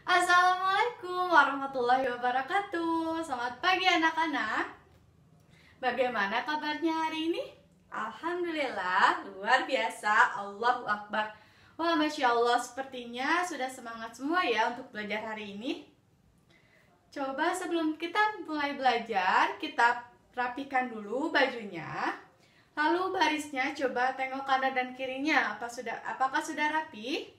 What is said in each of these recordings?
Assalamualaikum warahmatullahi wabarakatuh. Selamat pagi anak-anak. Bagaimana kabarnya hari ini? Alhamdulillah, luar biasa. Allahu Akbar. Wah, Masya Allah, sepertinya sudah semangat semua ya untuk belajar hari ini. Coba sebelum kita mulai belajar, kita rapikan dulu bajunya. Lalu barisnya coba tengok kanan dan kirinya. Apakah sudah rapi?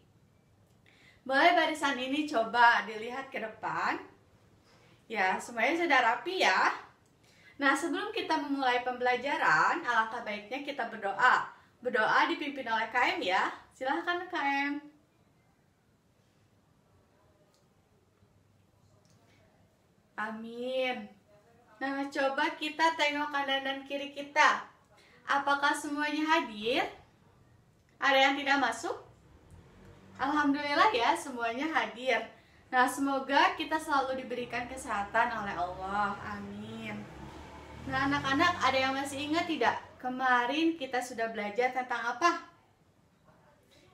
Boleh barisan ini coba dilihat ke depan. Ya, semuanya sudah rapi ya. Nah, sebelum kita memulai pembelajaran, alangkah baiknya kita berdoa. Berdoa dipimpin oleh KM ya. Silahkan KM. Amin. Nah, coba kita tengok kanan dan kiri kita. Apakah semuanya hadir? Ada yang tidak masuk? Alhamdulillah ya, semuanya hadir. Nah, semoga kita selalu diberikan kesehatan oleh Allah. Amin. Nah, anak-anak, ada yang masih ingat tidak? Kemarin kita sudah belajar tentang apa?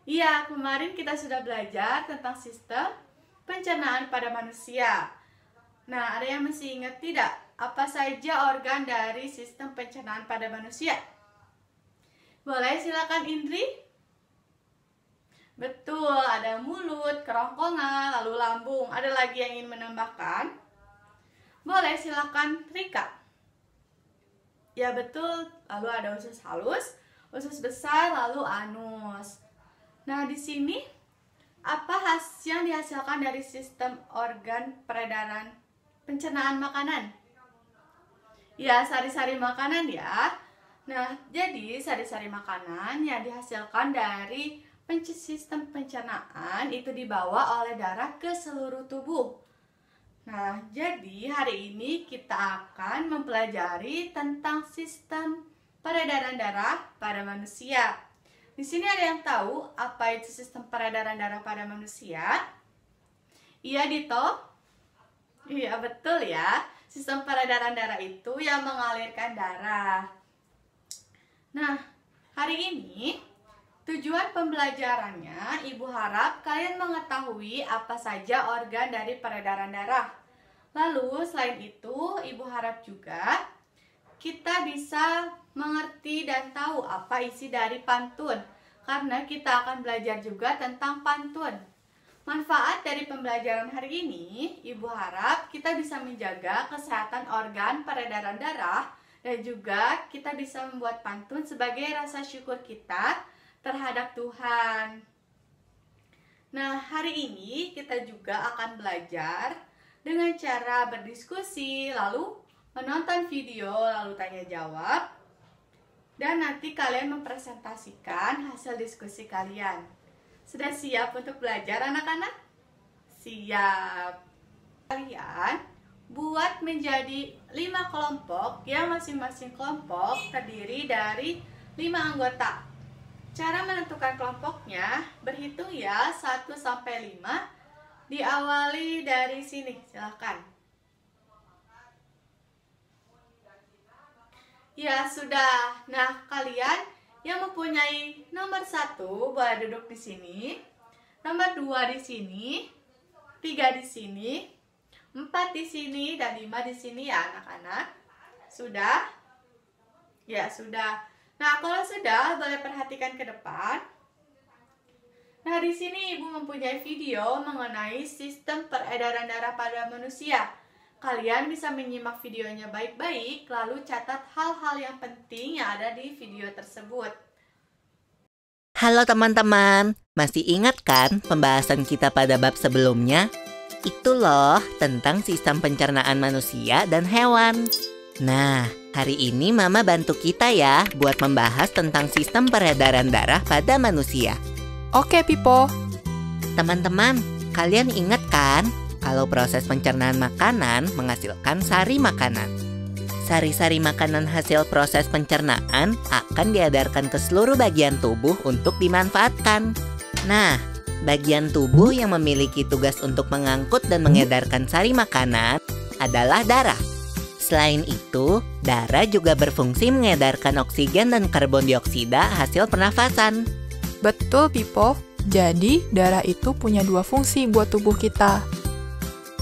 Iya, kemarin kita sudah belajar tentang sistem pencernaan pada manusia. Nah, ada yang masih ingat tidak? Apa saja organ dari sistem pencernaan pada manusia? Boleh silakan Indri? Betul, ada mulut, kerongkongan, lalu lambung. Ada lagi yang ingin menambahkan? Boleh silakan Rika. Ya betul, lalu ada usus halus, usus besar, lalu anus. Nah, di sini apa yang dihasilkan dari sistem organ peredaran pencernaan makanan? Ya, sari-sari makanan ya. Nah, jadi sari-sari makanan yang dihasilkan dari sistem pencernaan itu dibawa oleh darah ke seluruh tubuh. Nah, jadi hari ini kita akan mempelajari tentang sistem peredaran darah pada manusia. Di sini ada yang tahu apa itu sistem peredaran darah pada manusia? Iya, Dito? Iya, betul ya. Sistem peredaran darah itu yang mengalirkan darah. Nah, hari ini tujuan pembelajarannya, Ibu harap kalian mengetahui apa saja organ dari peredaran darah. Lalu, selain itu, Ibu harap juga kita bisa mengerti dan tahu apa isi dari pantun. Karena kita akan belajar juga tentang pantun. Manfaat dari pembelajaran hari ini, Ibu harap kita bisa menjaga kesehatan organ peredaran darah dan juga kita bisa membuat pantun sebagai rasa syukur kita terhadap Tuhan. Nah, hari ini kita juga akan belajar dengan cara berdiskusi, lalu menonton video, lalu tanya jawab. Dan nanti kalian mempresentasikan hasil diskusi kalian. Sudah siap untuk belajar anak-anak? Siap. Kalian buat menjadi 5 kelompok yang masing-masing kelompok terdiri dari 5 anggota. Cara menentukan kelompoknya berhitung ya 1 sampai 5. Diawali dari sini, silahkan. Ya sudah. Nah, kalian yang mempunyai nomor 1 boleh duduk di sini. Nomor 2 di sini. 3 di sini. 4 di sini dan 5 di sini ya anak-anak. Sudah? Ya sudah. Nah, kalau sudah, boleh perhatikan ke depan. Nah, di sini Ibu mempunyai video mengenai sistem peredaran darah pada manusia. Kalian bisa menyimak videonya baik-baik, lalu catat hal-hal yang penting yang ada di video tersebut. Halo teman-teman, masih ingat kan pembahasan kita pada bab sebelumnya? Itu loh, tentang sistem pencernaan manusia dan hewan. Nah, hari ini Mama bantu kita ya buat membahas tentang sistem peredaran darah pada manusia. Oke, Pipo. Teman-teman, kalian ingat kan kalau proses pencernaan makanan menghasilkan sari makanan? Sari-sari makanan hasil proses pencernaan akan diedarkan ke seluruh bagian tubuh untuk dimanfaatkan. Nah, bagian tubuh yang memiliki tugas untuk mengangkut dan mengedarkan sari makanan adalah darah. Selain itu, darah juga berfungsi mengedarkan oksigen dan karbon dioksida hasil pernafasan. Betul, Pipo. Jadi, darah itu punya 2 fungsi buat tubuh kita.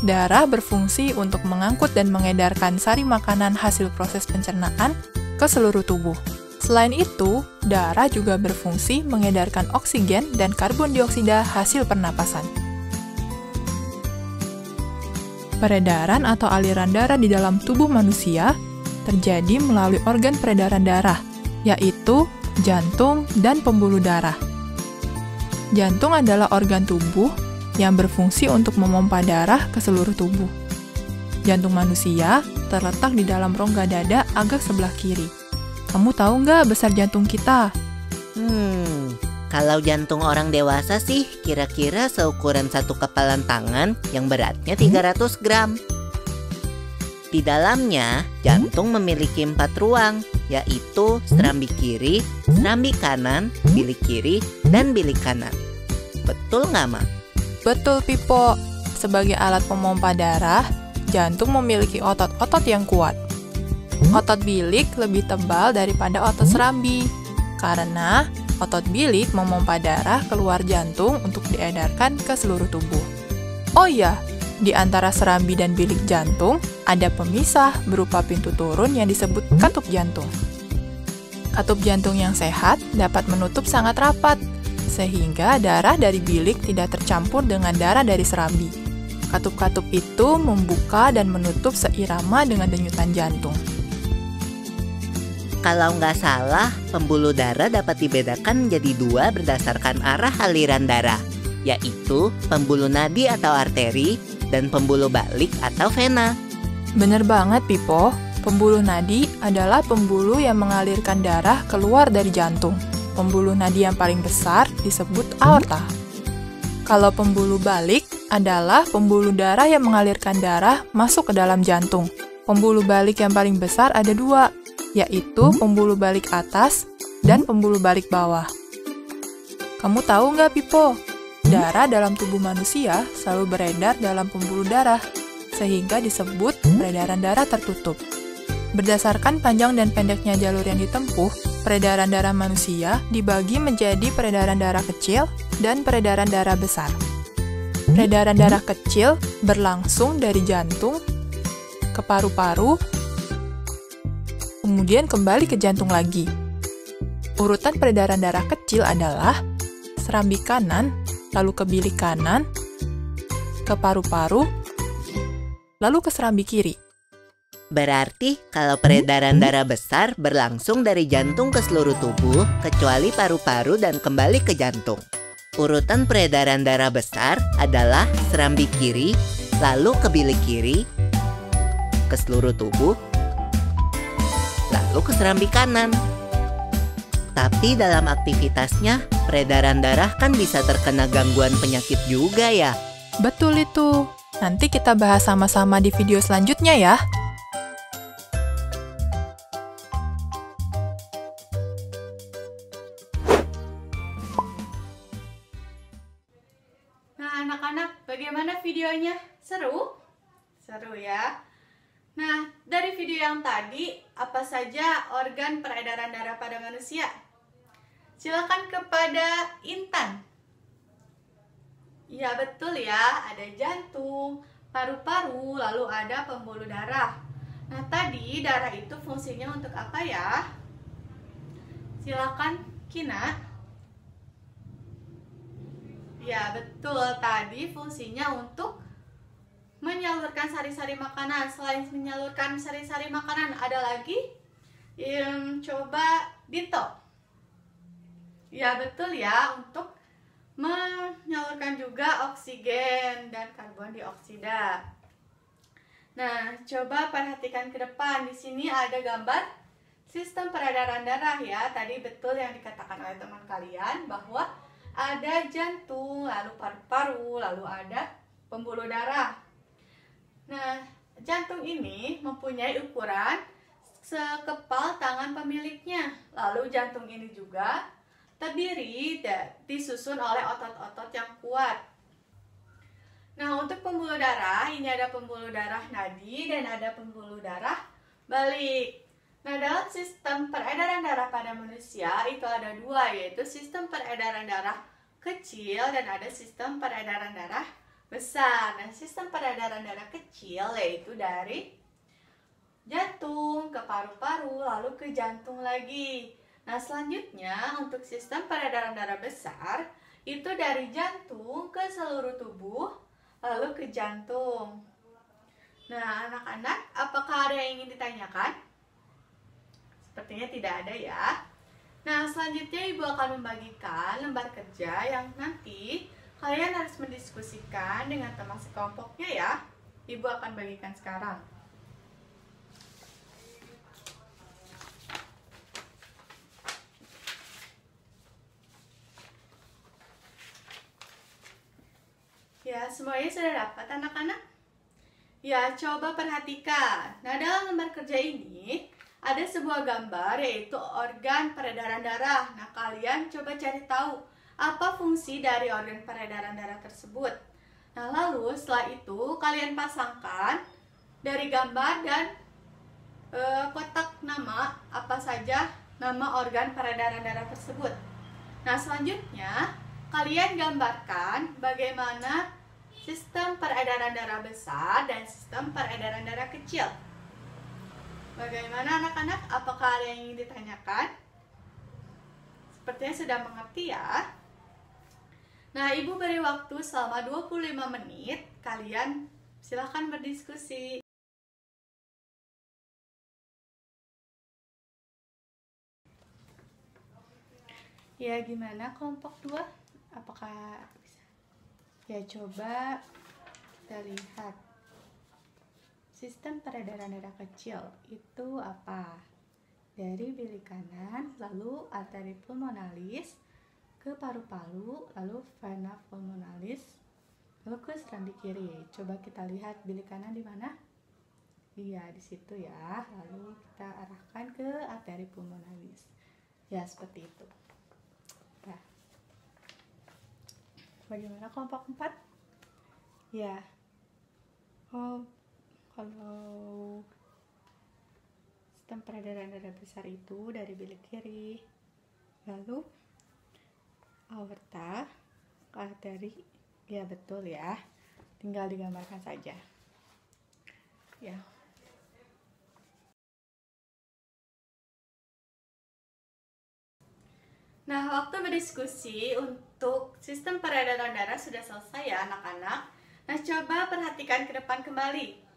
darah berfungsi untuk mengangkut dan mengedarkan sari makanan hasil proses pencernaan ke seluruh tubuh. Selain itu, darah juga berfungsi mengedarkan oksigen dan karbon dioksida hasil pernapasan. Peredaran atau aliran darah di dalam tubuh manusia terjadi melalui organ peredaran darah, yaitu jantung dan pembuluh darah. Jantung adalah organ tubuh yang berfungsi untuk memompa darah ke seluruh tubuh. Jantung manusia terletak di dalam rongga dada agak sebelah kiri. Kamu tahu nggak besar jantung kita? Kalau jantung orang dewasa sih kira-kira seukuran satu kepalan tangan yang beratnya 300 gram. Di dalamnya, jantung memiliki 4 ruang, yaitu serambi kiri, serambi kanan, bilik kiri, dan bilik kanan. Betul nggak, Ma? Betul, Pipo. Sebagai alat pemompa darah, jantung memiliki otot-otot yang kuat. Otot bilik lebih tebal daripada otot serambi, karena otot bilik memompa darah keluar jantung untuk diedarkan ke seluruh tubuh. Oh iya, di antara serambi dan bilik jantung, ada pemisah berupa pintu turun yang disebut katup jantung. Katup jantung yang sehat dapat menutup sangat rapat, sehingga darah dari bilik tidak tercampur dengan darah dari serambi. Katup-katup itu membuka dan menutup seirama dengan denyutan jantung. Kalau nggak salah, pembuluh darah dapat dibedakan menjadi 2 berdasarkan arah aliran darah, yaitu pembuluh nadi atau arteri dan pembuluh balik atau vena. Bener banget, Pipo. Pembuluh nadi adalah pembuluh yang mengalirkan darah keluar dari jantung. Pembuluh nadi yang paling besar disebut aorta. Kalau pembuluh balik adalah pembuluh darah yang mengalirkan darah masuk ke dalam jantung. Pembuluh balik yang paling besar ada 2, yaitu pembuluh balik atas dan pembuluh balik bawah. Kamu tahu nggak, Pipo? Darah dalam tubuh manusia selalu beredar dalam pembuluh darah, sehingga disebut peredaran darah tertutup. Berdasarkan panjang dan pendeknya jalur yang ditempuh, peredaran darah manusia dibagi menjadi peredaran darah kecil dan peredaran darah besar. Peredaran darah kecil berlangsung dari jantung ke paru-paru, kemudian kembali ke jantung lagi. Urutan peredaran darah kecil adalah serambi kanan, lalu ke bilik kanan, ke paru-paru, lalu ke serambi kiri. Berarti kalau peredaran darah besar berlangsung dari jantung ke seluruh tubuh, kecuali paru-paru dan kembali ke jantung. Urutan peredaran darah besar adalah serambi kiri, lalu ke bilik kiri, ke seluruh tubuh, lalu ke serambi kanan. Tapi dalam aktivitasnya, peredaran darah kan bisa terkena gangguan penyakit juga ya. Betul itu. Nanti kita bahas sama-sama di video selanjutnya ya. Nah, anak-anak, bagaimana videonya? Seru? Seru ya? Nah, dari video yang tadi, apa saja organ peredaran darah pada manusia? Silakan kepada Intan. Ya, betul ya, ada jantung, paru-paru, lalu ada pembuluh darah. Nah, tadi darah itu fungsinya untuk apa ya? Silakan Kina. Ya, betul, tadi fungsinya untuk menyalurkan sari-sari makanan. Selain menyalurkan sari-sari makanan, ada lagi yang coba Dito. Ya, betul ya, untuk menyalurkan juga oksigen dan karbon dioksida. Nah, coba perhatikan ke depan. Di sini ada gambar sistem peredaran darah ya. Tadi betul yang dikatakan oleh teman kalian bahwa ada jantung, lalu paru-paru, lalu ada pembuluh darah. Nah, jantung ini mempunyai ukuran sekepal tangan pemiliknya. Lalu jantung ini juga terdiri disusun oleh otot-otot yang kuat. Nah, untuk pembuluh darah, ini ada pembuluh darah nadi dan ada pembuluh darah balik. Nah, dalam sistem peredaran darah pada manusia itu ada 2, yaitu sistem peredaran darah kecil dan ada sistem peredaran darah besar. Nah, sistem peredaran darah kecil yaitu dari jantung ke paru-paru lalu ke jantung lagi. Nah, selanjutnya untuk sistem peredaran darah besar itu dari jantung ke seluruh tubuh lalu ke jantung. Nah, anak-anak, apakah ada yang ingin ditanyakan? Sepertinya tidak ada ya. Nah, selanjutnya Ibu akan membagikan lembar kerja yang nanti kalian harus mendiskusikan dengan teman sekelompoknya ya. Ibu akan bagikan sekarang. Ya, semuanya sudah dapat anak-anak? Ya, coba perhatikan. Nah, dalam lembar kerja ini ada sebuah gambar yaitu organ peredaran darah. Nah, kalian coba cari tahu apa fungsi dari organ peredaran darah tersebut. Nah, lalu setelah itu kalian pasangkan dari gambar dan kotak nama apa saja nama organ peredaran darah tersebut. Nah, selanjutnya kalian gambarkan bagaimana sistem peredaran darah besar dan sistem peredaran darah kecil. Bagaimana anak-anak? Apakah ada yang ingin ditanyakan? Sepertinya sudah mengerti ya. Nah, Ibu beri waktu selama 25 menit. Kalian silahkan berdiskusi. Ya, gimana kelompok 2? Apakah bisa? Ya, coba kita lihat. Sistem peredaran darah kecil itu apa? Dari bilik kanan, lalu arteri pulmonalis, ke paru-paru, lalu vena pulmonalis, lalu ke serambi kiri. Coba kita lihat bilik kanan di mana? Iya, di situ ya. Lalu kita arahkan ke arteri pulmonalis. Ya, seperti itu. Nah, bagaimana kelompok 4? Ya. Kalau sistem peredaran darah besar itu dari bilik kiri, lalu aorta ke arteri, ya betul ya, tinggal digambarkan saja ya. Nah, waktu berdiskusi untuk sistem peredaran darah sudah selesai ya anak-anak. Nah, coba perhatikan ke depan kembali.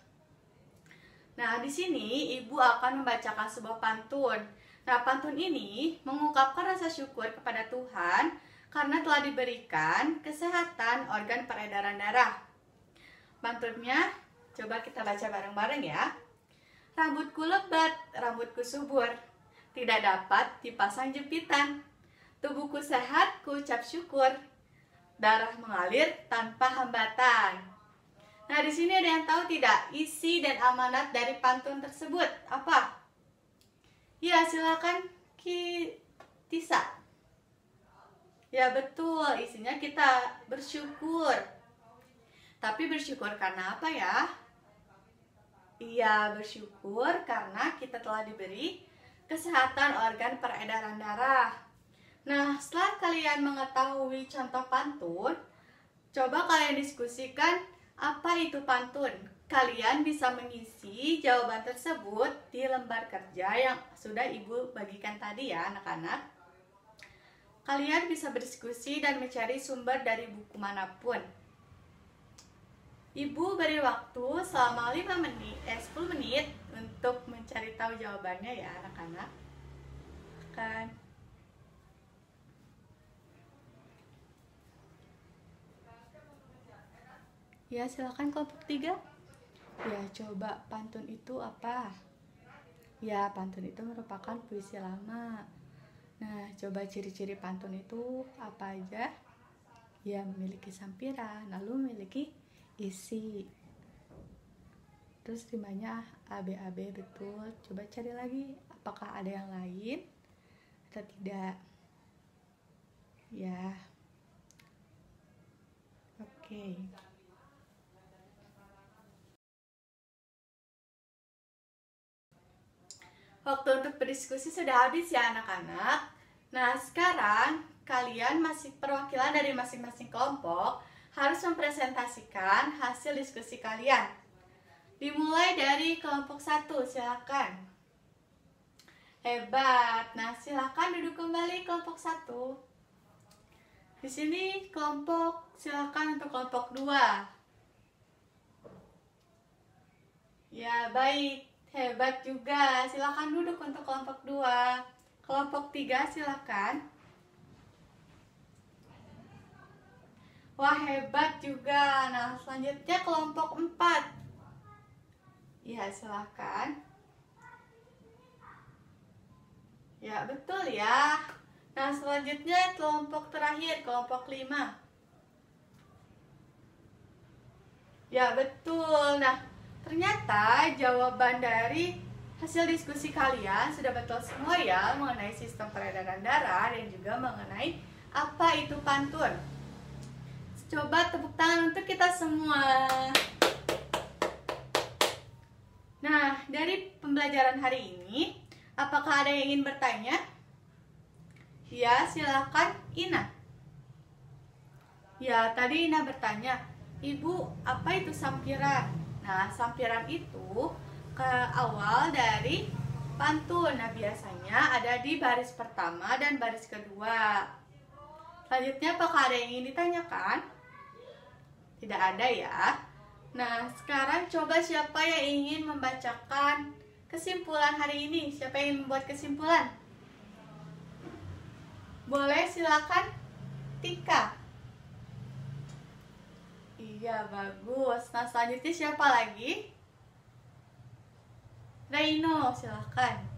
Nah, di sini Ibu akan membacakan sebuah pantun. Nah, pantun ini mengungkapkan rasa syukur kepada Tuhan karena telah diberikan kesehatan organ peredaran darah. Pantunnya coba kita baca bareng-bareng ya. Rambutku lebat, rambutku subur, tidak dapat dipasang jepitan. Tubuhku sehat, ku ucap syukur, darah mengalir tanpa hambatan. Nah, di sini ada yang tahu tidak isi dan amanat dari pantun tersebut? Apa? Ya, silakan Tisa. Ya, betul. Isinya kita bersyukur. Tapi bersyukur karena apa ya? Iya, bersyukur karena kita telah diberi kesehatan organ peredaran darah. Nah, setelah kalian mengetahui contoh pantun, coba kalian diskusikan apa itu pantun. Kalian bisa mengisi jawaban tersebut di lembar kerja yang sudah Ibu bagikan tadi ya anak-anak. Kalian bisa berdiskusi dan mencari sumber dari buku manapun. Ibu beri waktu selama 10 menit untuk mencari tahu jawabannya ya anak-anak. Kan? Ya, silakan kelompok 3. Ya, coba pantun itu apa? Ya, pantun itu merupakan puisi lama. Nah, coba ciri-ciri pantun itu apa aja? Ya, memiliki sampiran, lalu memiliki isi. Terus rimanya ABAB betul. Coba cari lagi, apakah ada yang lain atau tidak? Ya. Oke. Waktu untuk berdiskusi sudah habis ya anak-anak. Nah, sekarang kalian masih perwakilan dari masing-masing kelompok harus mempresentasikan hasil diskusi kalian. Dimulai dari kelompok 1, silakan. Hebat. Nah, silakan duduk kembali kelompok 1. Di sini silakan untuk kelompok 2. Ya, baik. Hebat juga. Silakan duduk untuk kelompok 2. Kelompok 3 silakan. Wah, hebat juga. Nah, selanjutnya kelompok 4. Ya, silakan. Ya, betul ya. Nah, selanjutnya kelompok terakhir, kelompok 5. Ya, betul. Nah, ternyata jawaban dari hasil diskusi kalian sudah betul semua ya, mengenai sistem peredaran darah dan juga mengenai apa itu pantun. Coba tepuk tangan untuk kita semua. Nah, dari pembelajaran hari ini, apakah ada yang ingin bertanya? Ya, silakan Ina. Ya, tadi Ina bertanya, Ibu, apa itu sampiran? Nah, sampiran itu awal dari pantun. Nah, biasanya ada di baris pertama dan baris kedua. Selanjutnya, apakah ada yang ingin ditanyakan? Tidak ada ya. Nah, sekarang coba siapa yang ingin membacakan kesimpulan hari ini? Siapa yang ingin membuat kesimpulan? Boleh, silakan Tika. Iya, bagus. Nah, selanjutnya siapa lagi? Reino, silakan.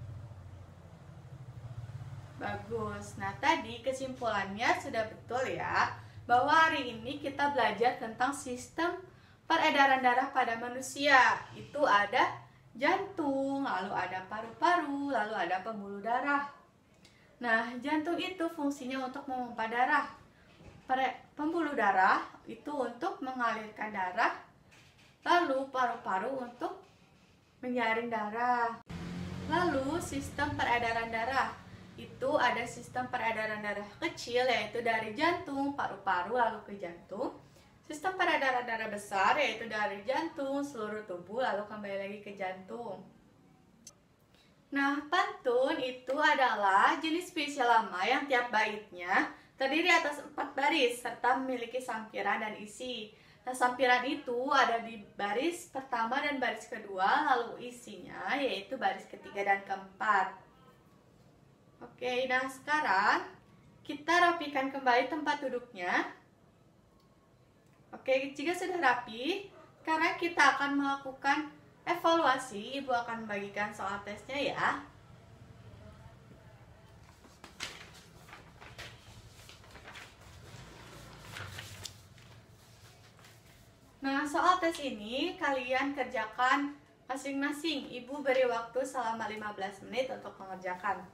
Bagus. Nah, tadi kesimpulannya sudah betul ya, bahwa hari ini kita belajar tentang sistem peredaran darah pada manusia. Itu ada jantung, lalu ada paru-paru, lalu ada pembuluh darah. Nah, jantung itu fungsinya untuk memompa darah. Pembuluh darah itu untuk mengalirkan darah, lalu paru-paru untuk menyaring darah. Lalu sistem peredaran darah itu ada sistem peredaran darah kecil, yaitu dari jantung, paru-paru, lalu ke jantung. Sistem peredaran darah besar, yaitu dari jantung, seluruh tubuh, lalu kembali lagi ke jantung. Nah, pantun itu adalah jenis puisi lama yang tiap baitnya terdiri atas 4 baris, serta memiliki sampiran dan isi. Nah, sampiran itu ada di baris pertama dan baris kedua, lalu isinya yaitu baris ketiga dan keempat. Oke, nah sekarang kita rapikan kembali tempat duduknya. Oke, jika sudah rapi, sekarang kita akan melakukan evaluasi. Ibu akan membagikan soal tesnya ya. Nah, soal tes ini kalian kerjakan masing-masing. Ibu beri waktu selama 15 menit untuk mengerjakan.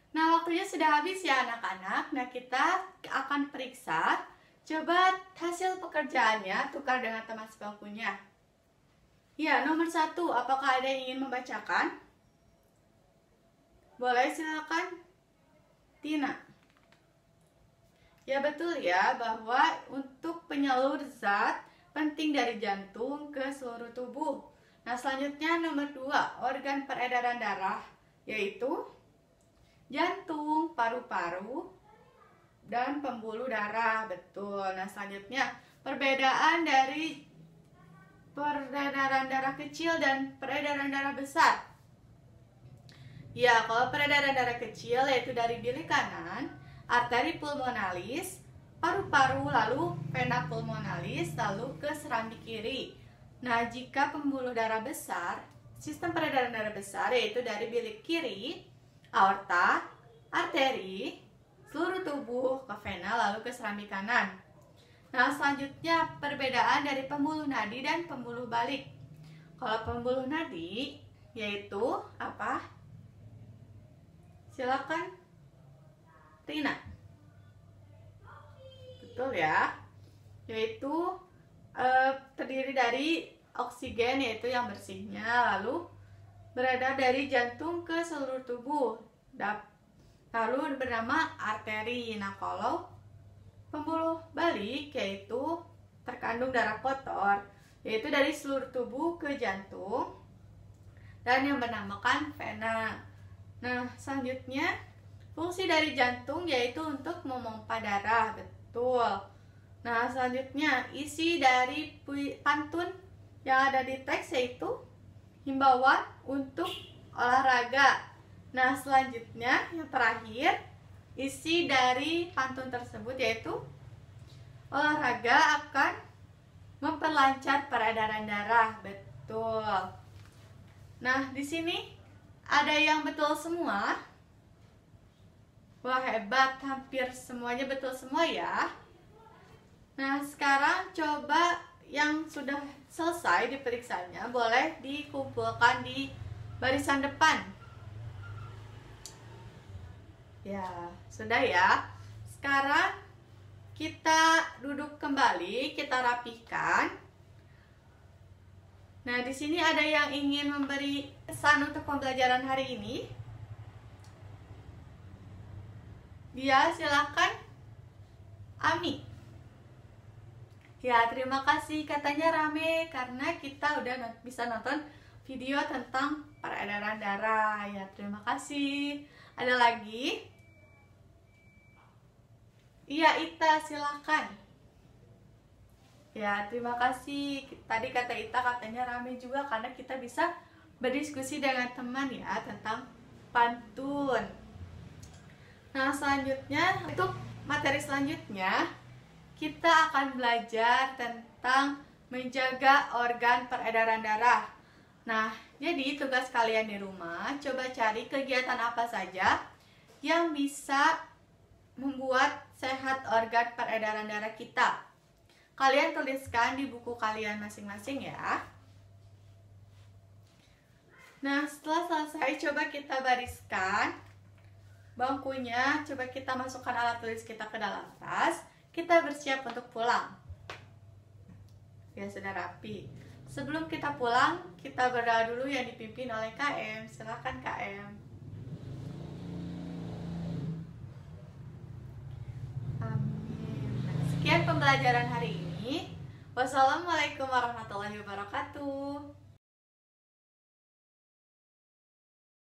Nah, waktunya sudah habis ya anak-anak. Nah, kita akan periksa. Coba hasil pekerjaannya tukar dengan teman sebangkunya. Ya, nomor 1, apakah ada yang ingin membacakan? Boleh, silakan Tina. Ya, betul ya, bahwa untuk penyalur zat penting dari jantung ke seluruh tubuh. Nah, selanjutnya nomor 2, organ peredaran darah, yaitu jantung, paru-paru, dan pembuluh darah. Betul. Nah, selanjutnya perbedaan dari peredaran darah kecil dan peredaran darah besar. Ya, kalau peredaran darah kecil yaitu dari bilik kanan, arteri pulmonalis, paru-paru, lalu vena pulmonalis, lalu ke serambi kiri. Nah, jika pembuluh darah besar, sistem peredaran darah besar yaitu dari bilik kiri, aorta, arteri, seluruh tubuh, ke vena, lalu ke serambi kanan. Nah, selanjutnya perbedaan dari pembuluh nadi dan pembuluh balik. Kalau pembuluh nadi yaitu apa? Silakan Rina. Betul ya? Yaitu terdiri dari oksigen, yaitu yang bersihnya, lalu beredar dari jantung ke seluruh tubuh. lalu bernama arteri. Nah, kalau pembuluh balik yaitu terkandung darah kotor, yaitu dari seluruh tubuh ke jantung, dan yang bernamakan vena. Nah, selanjutnya fungsi dari jantung yaitu untuk memompa darah, betul. Nah, selanjutnya isi dari pantun yang ada di teks yaitu himbauan untuk olahraga. Nah, selanjutnya yang terakhir, isi dari pantun tersebut yaitu olahraga akan memperlancar peredaran darah, betul. Nah, di sini ada yang betul semua. Wah, hebat, hampir semuanya betul semua ya. Nah, sekarang coba yang sudah selesai diperiksanya boleh dikumpulkan di barisan depan. Ya, sudah ya. Sekarang kita duduk kembali, kita rapihkan. Nah, di sini ada yang ingin memberi pesan untuk pembelajaran hari ini. Ya, silakan. Ami. Ya, terima kasih. Katanya rame karena kita udah bisa nonton video tentang peredaran darah. Ya, terima kasih. Ada lagi? Iya, Ita, silakan. Ya, terima kasih. Tadi kata Ita katanya rame juga karena kita bisa berdiskusi dengan teman ya tentang pantun. Nah, selanjutnya untuk materi selanjutnya kita akan belajar tentang menjaga organ peredaran darah. Nah, jadi tugas kalian di rumah coba cari kegiatan apa saja yang bisa membuat sehat organ peredaran darah kita. Kalian tuliskan di buku kalian masing-masing ya. Nah, setelah selesai coba kita bariskan bangkunya, coba kita masukkan alat tulis kita ke dalam tas. Kita bersiap untuk pulang. Ya, sudah rapi. Sebelum kita pulang, kita berdoa dulu yang dipimpin oleh KM. Silakan KM. Amin. Sekian pembelajaran hari ini. Wassalamualaikum warahmatullahi wabarakatuh.